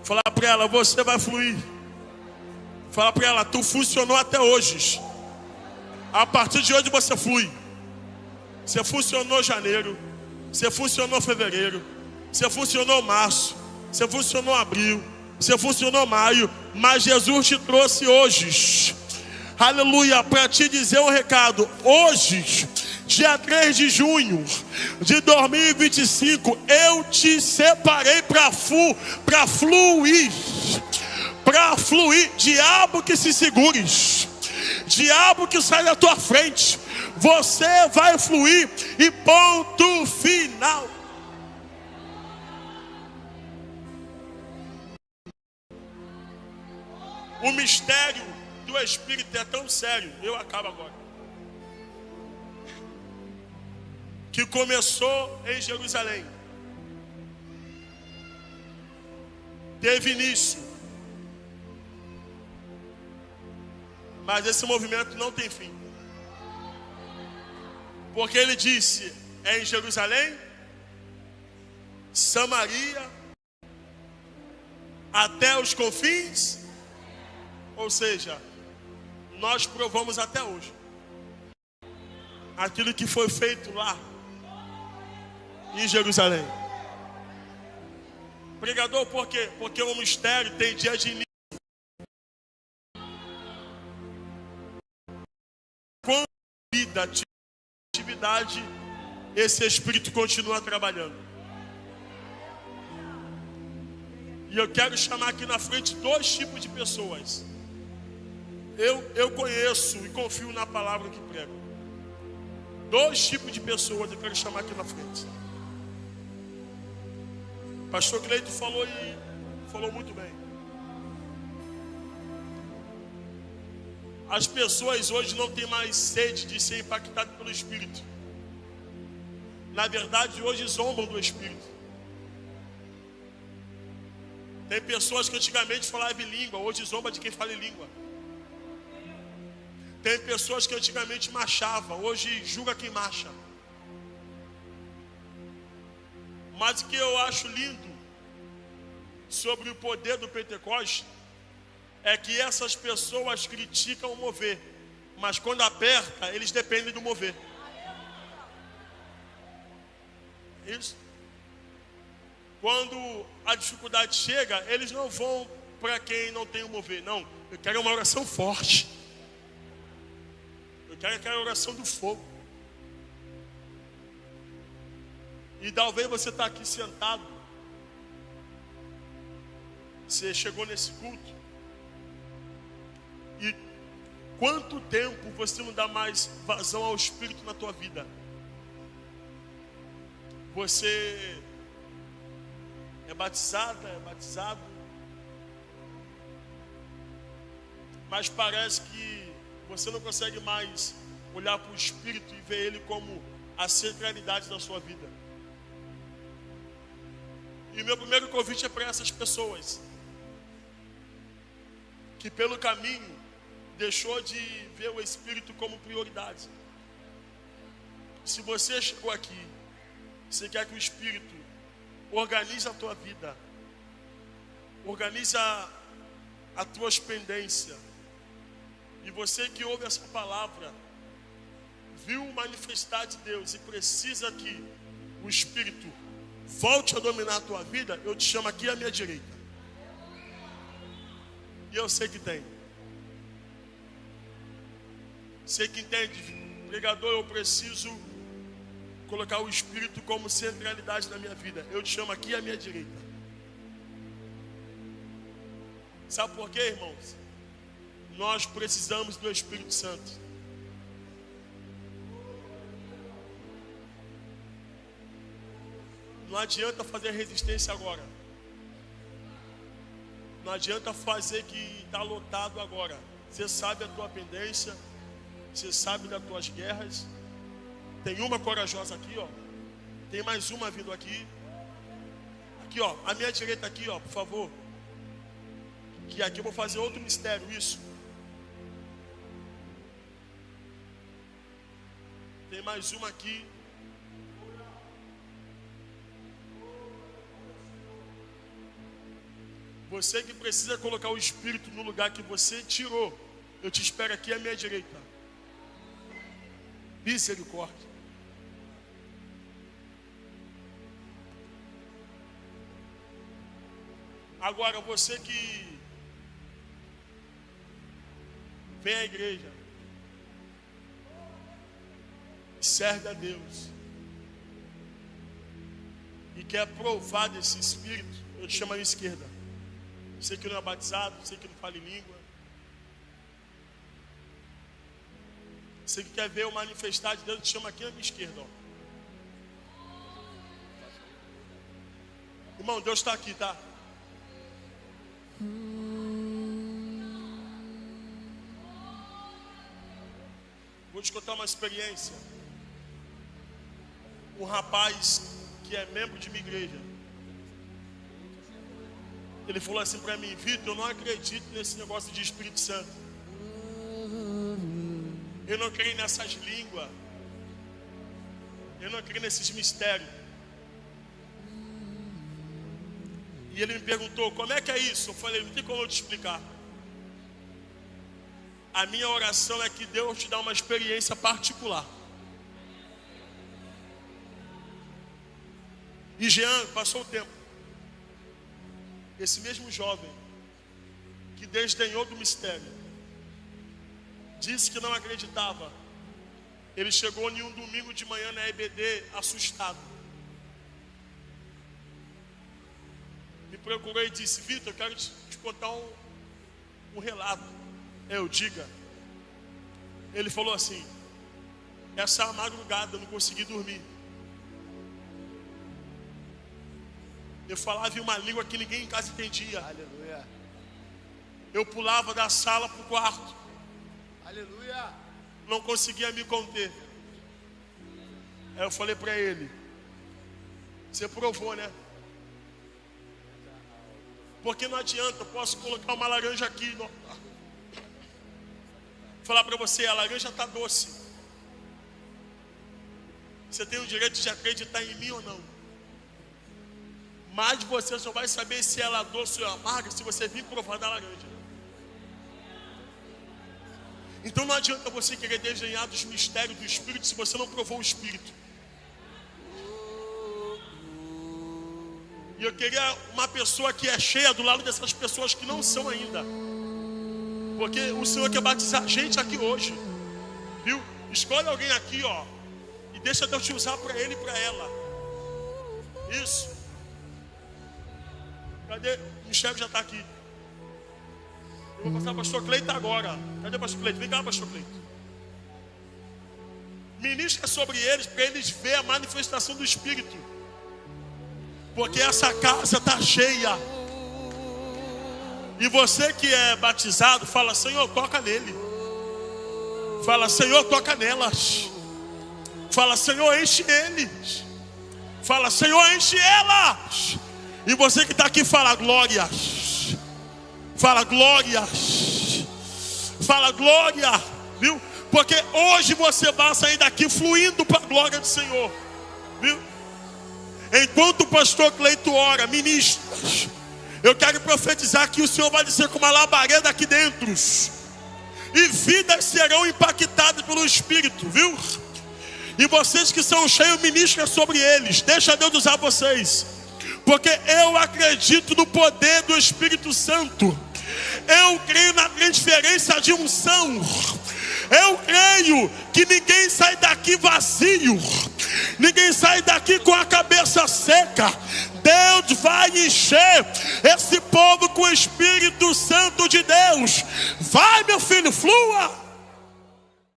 Speaker 1: Fala para ela: você vai fluir. Fala para ela: tu funcionou até hoje. A partir de hoje você flui. Você funcionou janeiro, você funcionou fevereiro, você funcionou março, você funcionou abril, você funcionou maio, mas Jesus te trouxe hoje. Aleluia, para te dizer um recado. Hoje, dia 3 de junho de 2025, eu te separei para fluir. Para fluir. Diabo que se segure. Diabo que sai da tua frente, você vai fluir e ponto final. O mistério do Espírito é tão sério, eu acabo agora, que começou em Jerusalém, teve início, mas esse movimento não tem fim, porque ele disse, é em Jerusalém, Samaria, até os confins, ou seja, nós provamos até hoje aquilo que foi feito lá em Jerusalém. Pregador, por quê? Porque o mistério tem dia de início. Quando vida, atividade, esse Espírito continua trabalhando. E eu quero chamar aqui na frente dois tipos de pessoas. Eu conheço e confio na palavra que prego. Dois tipos de pessoas eu quero chamar aqui na frente. Pastor Cleito falou muito bem. As pessoas hoje não têm mais sede de ser impactadas pelo Espírito. Na verdade, hoje zombam do Espírito. Tem pessoas que antigamente falavam em língua, hoje zomba de quem fala em língua. Tem pessoas que antigamente marchavam, hoje julga quem marcha. Mas o que eu acho lindo sobre o poder do Pentecostes é que essas pessoas criticam o mover, mas quando aperta, eles dependem do mover. Isso. Quando a dificuldade chega, eles não vão para quem não tem o mover. Não, eu quero uma oração forte. Eu quero aquela oração do fogo. E talvez você está aqui sentado. Você chegou nesse culto. E quanto tempo você não dá mais vazão ao Espírito na tua vida? Você é batizado, mas parece que você não consegue mais olhar para o Espírito e ver Ele como a centralidade da sua vida. E o meu primeiro convite é para essas pessoas que pelo caminho deixou de ver o Espírito como prioridade. Se você chegou aqui, você quer que o Espírito organize a tua vida, organize a tua pendência, e você que ouve essa palavra, viu manifestar de Deus e precisa que o Espírito volte a dominar a tua vida, eu te chamo aqui à minha direita. E eu sei que tem. Sei que entende, pregador, eu preciso colocar o Espírito como centralidade na minha vida. Eu te chamo aqui à minha direita. Sabe por quê, irmãos? Nós precisamos do Espírito Santo. Não adianta fazer resistência agora. Não adianta fazer que está lotado agora. Você sabe a tua pendência. Você sabe das tuas guerras. Tem uma corajosa aqui, ó. Tem mais uma vindo aqui. Aqui, ó. À minha direita aqui, ó, por favor. Que aqui eu vou fazer outro mistério, isso. Tem mais uma aqui. Você que precisa colocar o Espírito no lugar que você tirou, eu te espero aqui à minha direita. Misericórdia. Agora você que vem à igreja, serve a Deus e quer provar desse Espírito, eu te chamo à esquerda. Você que não é batizado, você que não fala em língua, Você que quer ver o manifestar de Deus, te chama aqui na minha esquerda, ó. Irmão, Deus está aqui, tá? Vou te contar uma experiência. Um rapaz que é membro de minha igreja, ele falou assim para mim: Vitor, eu não acredito nesse negócio de Espírito Santo. Eu não creio nessas línguas. Eu não creio nesses mistérios. E ele me perguntou: como é que é isso? Eu falei: não tem como eu te explicar. A minha oração é que Deus te dá uma experiência particular. E Jean, passou o tempo. Esse mesmo jovem que desdenhou do mistério, disse que não acreditava. Ele chegou em um domingo de manhã na EBD assustado. Me procurou e disse: Vitor, eu quero te contar um relato. Eu, diga. Ele falou assim: essa madrugada eu não consegui dormir. Eu falava em uma língua que ninguém em casa entendia.
Speaker 2: Aleluia.
Speaker 1: Eu pulava da sala para o quarto.
Speaker 2: Aleluia.
Speaker 1: Não conseguia me conter. Aí eu falei para ele: você provou, né? Porque não adianta, eu posso colocar uma laranja aqui. Falar para você: a laranja está doce. Você tem o direito de acreditar em mim ou não. Mas você só vai saber se ela é doce ou amarga se você vir provar da laranja. Então não adianta você querer desenhar dos mistérios do Espírito se você não provou o Espírito. E eu queria uma pessoa que é cheia do lado dessas pessoas que não são ainda. Porque o Senhor quer batizar gente aqui hoje. Viu? Escolhe alguém aqui, ó. E deixa Deus te usar para ele e para ela. Isso. Cadê? O Michel já está aqui. Eu vou passar para o pastor Cleito agora. Cadê o pastor Cleito? Vem cá, pastor Cleito. Ministra sobre eles, para eles verem a manifestação do Espírito. Porque essa casa está cheia. E você que é batizado, fala: Senhor, toca nele. Fala: Senhor, toca nelas. Fala: Senhor, enche eles. Fala: Senhor, enche elas. E você que está aqui, fala: glórias. Fala: glórias. Fala: glória. Viu? Porque hoje você vai sair daqui fluindo para a glória do Senhor. Viu? Enquanto o pastor Cleito ora, ministras, eu quero profetizar que o Senhor vai descer com uma labareda aqui dentro. E vidas serão impactadas pelo Espírito, viu? E vocês que são cheios, ministram sobre eles. Deixa Deus usar vocês. Porque eu acredito no poder do Espírito Santo. Eu creio na transferência de unção. Eu creio que ninguém sai daqui vazio. Ninguém sai daqui com a cabeça seca. Deus vai encher esse povo com o Espírito Santo de Deus. Vai, meu filho, flua.